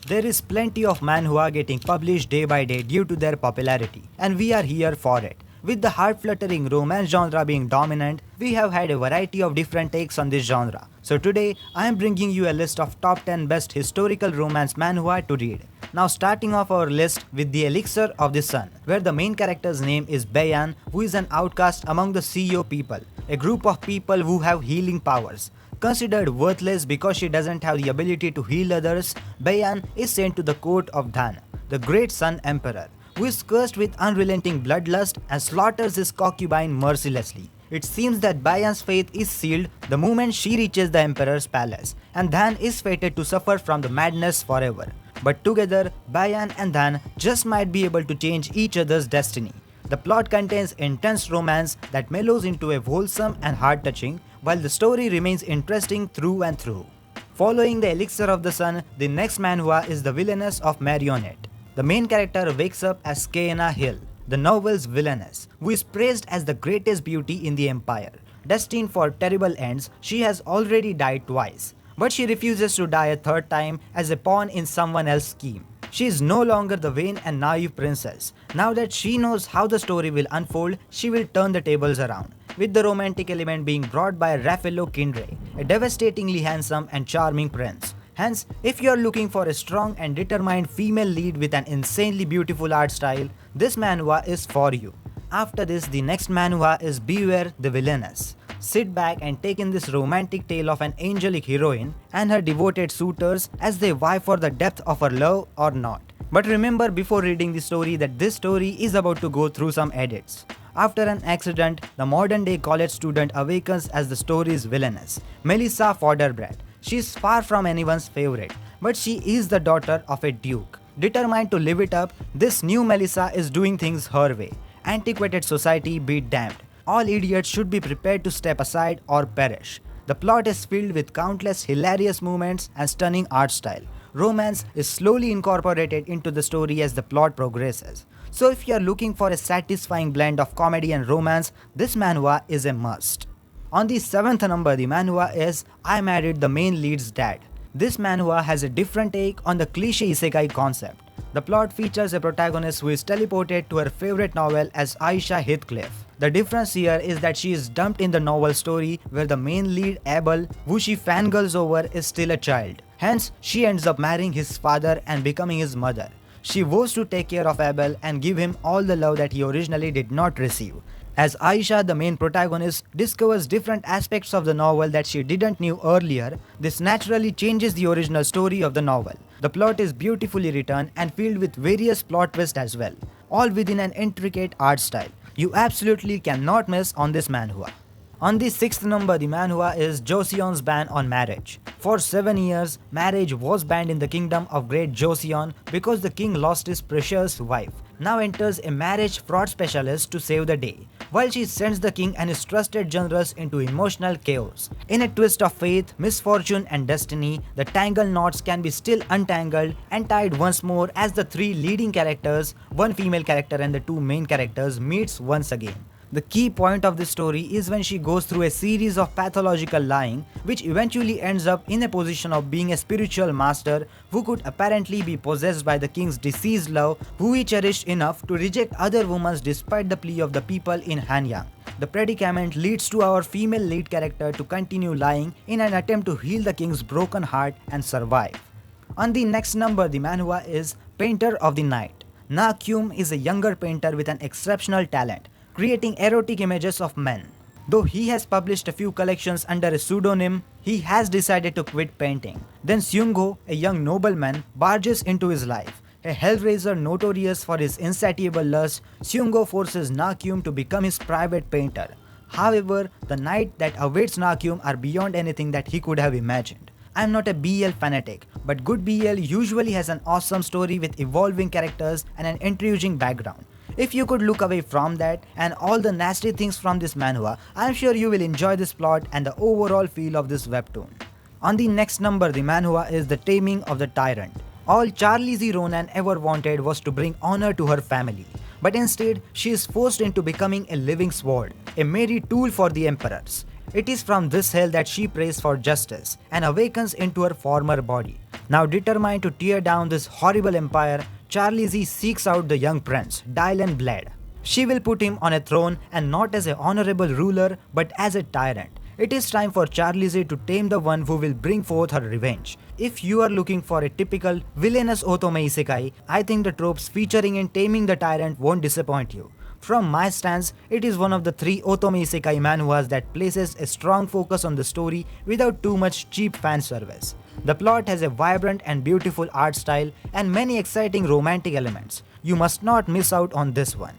There is plenty of manhwa getting published day by day due to their popularity, and we are here for it. With the heart-fluttering romance genre being dominant, we have had a variety of different takes on this genre. So today, I am bringing you a list of top 10 best historical romance manhwa to read. Now starting off our list with the Elixir of the Sun, where the main character's name is Bayan, who is an outcast among the CEO people, a group of people who have healing powers. Considered worthless because she doesn't have the ability to heal others, Bayan is sent to the court of Dhan, the great Sun Emperor, who is cursed with unrelenting bloodlust and slaughters his concubine mercilessly. It seems that Bayan's fate is sealed the moment she reaches the Emperor's palace, and Dhan is fated to suffer from the madness forever. But together, Bayan and Dhan just might be able to change each other's destiny. The plot contains intense romance that mellows into a wholesome and heart-touching, while the story remains interesting through and through. Following the Elixir of the Sun, the next manhwa is the Villainous of Marionette. The main character wakes up as Kaena Hill, the novel's villainess, who is praised as the greatest beauty in the empire. Destined for terrible ends, she has already died twice, but she refuses to die a third time as a pawn in someone else's scheme. She is no longer the vain and naive princess. Now that she knows how the story will unfold, she will turn the tables around, with the romantic element being brought by Raffaello Kindre, a devastatingly handsome and charming prince. Hence, if you are looking for a strong and determined female lead with an insanely beautiful art style, this manhwa is for you. After this, the next manhwa is Beware the Villainess. Sit back and take in this romantic tale of an angelic heroine and her devoted suitors as they vie for the depth of her love or not. But remember before reading the story that this story is about to go through some edits. After an accident, the modern day college student awakens as the story's villainess, Melissa Fodderbrad. She is far from anyone's favorite, but she is the daughter of a duke. Determined to live it up, this new Melissa is doing things her way. Antiquated society be damned. All idiots should be prepared to step aside or perish. The plot is filled with countless hilarious moments and stunning art style. Romance is slowly incorporated into the story as the plot progresses. So if you are looking for a satisfying blend of comedy and romance, this manhwa is a must. On the 7th number, the manhwa is I Married the Main Lead's Dad. This manhwa has a different take on the cliche isekai concept. The plot features a protagonist who is teleported to her favorite novel as Aisha Heathcliff. The difference here is that she is dumped in the novel story where the main lead Abel, who she fangirls over, is still a child. Hence, she ends up marrying his father and becoming his mother. She vows to take care of Abel and give him all the love that he originally did not receive. As Aisha, the main protagonist, discovers different aspects of the novel that she didn't know earlier, this naturally changes the original story of the novel. The plot is beautifully written and filled with various plot twists as well, all within an intricate art style. You absolutely cannot miss on this manhwa. On the 6th number, the manhwa is Joseons Ban on marriage. For 7 years, marriage was banned in the kingdom of Great Joseon because the king lost his precious wife. Now enters a marriage fraud specialist to save the day, while she sends the king and his trusted generals into emotional chaos. In a twist of fate, misfortune and destiny, the tangled knots can be still untangled and tied once more as the 3 leading characters, 1 female character and the 2 main characters meets once again. The key point of this story is when she goes through a series of pathological lying, which eventually ends up in a position of being a spiritual master who could apparently be possessed by the king's deceased love, who he cherished enough to reject other women despite the plea of the people in Hanyang. The predicament leads to our female lead character to continue lying in an attempt to heal the king's broken heart and survive. On the next number, the manhwa is Painter of the Night. Na Kyum is a younger painter with an exceptional talent, creating erotic images of men. Though he has published a few collections under a pseudonym, he has decided to quit painting. Then Seungho, a young nobleman, barges into his life. A hellraiser notorious for his insatiable lust, Seungho forces Na Kyum to become his private painter. However, the night that awaits Na Kyum are beyond anything that he could have imagined. I am not a BL fanatic, but good BL usually has an awesome story with evolving characters and an intriguing background. If you could look away from that and all the nasty things from this manhwa, I am sure you will enjoy this plot and the overall feel of this webtoon. On the next number, the manhwa is The Taming of the Tyrant. All Charlize Ronan ever wanted was to bring honor to her family, but instead she is forced into becoming a living sword, a merry tool for the emperors. It is from this hell that she prays for justice and awakens into her former body. Now determined to tear down this horrible empire, Charlize seeks out the young prince, Dylan Blade. She will put him on a throne, and not as an honorable ruler but as a tyrant. It is time for Charlize to tame the one who will bring forth her revenge. If you are looking for a typical villainous otome isekai, I think the tropes featuring in Taming the Tyrant won't disappoint you. From my stance, it is one of the 3 otome isekai manhwas that places a strong focus on the story without too much cheap fan service. The plot has a vibrant and beautiful art style and many exciting romantic elements. You must not miss out on this one.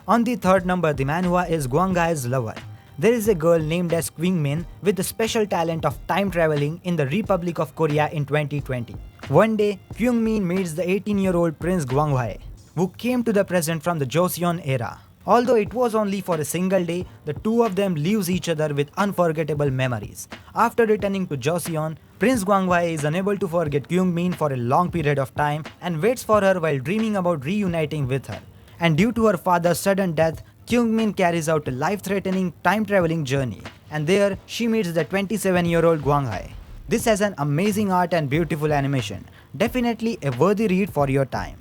On the 3rd number, the manhwa is Gwanghae's Lover. There is a girl named as Min with the special talent of time traveling in the Republic of Korea in 2020. One day, Min meets the 18-year-old Prince Gwanghae, who came to the present from the Joseon era. Although it was only for a single day, the two of them leaves each other with unforgettable memories. After returning to Joseon, Prince Gwanghae is unable to forget Min for a long period of time and waits for her while dreaming about reuniting with her. And due to her father's sudden death, Min carries out a life-threatening time-traveling journey, and there she meets the 27-year-old Gwanghae. This has an amazing art and beautiful animation, definitely a worthy read for your time.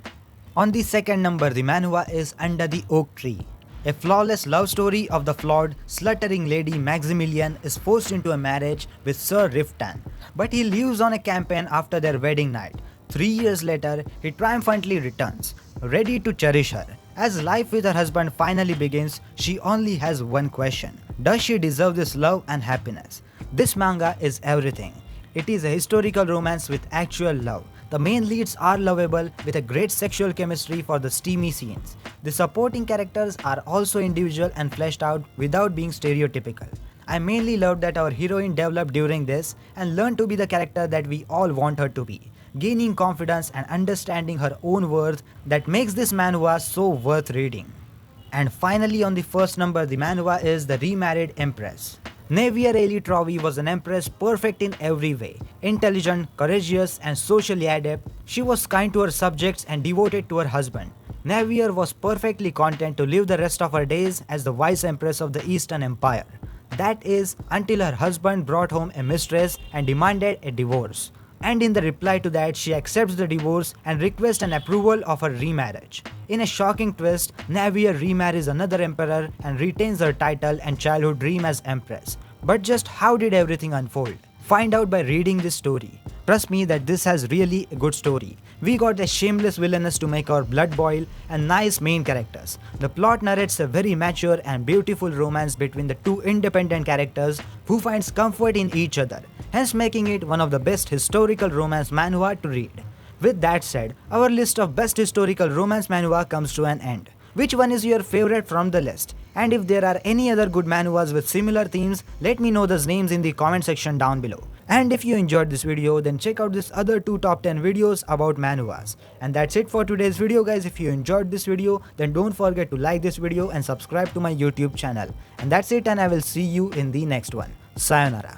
On the 2nd number, the manhwa is Under the Oak Tree. A flawless love story of the flawed, sluttering lady Maximilian is forced into a marriage with Sir Riftan, but he leaves on a campaign after their wedding night. 3 years later, he triumphantly returns, ready to cherish her. As life with her husband finally begins, she only has one question: does she deserve this love and happiness? This manga is everything. It is a historical romance with actual love. The main leads are lovable with a great sexual chemistry for the steamy scenes. The supporting characters are also individual and fleshed out without being stereotypical. I mainly loved that our heroine developed during this and learned to be the character that we all want her to be, gaining confidence and understanding her own worth that makes this manhwa so worth reading. And finally, on the 1st number, the manhwa is The Remarried Empress. Navier Ailey Trovi was an empress perfect in every way. Intelligent, courageous, and socially adept, she was kind to her subjects and devoted to her husband. Navier was perfectly content to live the rest of her days as the vice empress of the Eastern Empire. That is, until her husband brought home a mistress and demanded a divorce. And in the reply to that, she accepts the divorce and requests an approval of her remarriage. In a shocking twist, Navier remarries another emperor and retains her title and childhood dream as empress. But just how did everything unfold? Find out by reading this story. Trust me that this has really a good story. We got a shameless villainess to make our blood boil and nice main characters. The plot narrates a very mature and beautiful romance between the two independent characters who finds comfort in each other, hence making it one of the best historical romance manhwa to read. With that said, our list of best historical romance manhwa comes to an end. Which one is your favorite from the list? And if there are any other good manhwas with similar themes, let me know those names in the comment section down below. And if you enjoyed this video, then check out this other 2 top 10 videos about manhwas. And that's it for today's video, guys. If you enjoyed this video, then don't forget to like this video and subscribe to my YouTube channel. And that's it, and I will see you in the next one. Sayonara.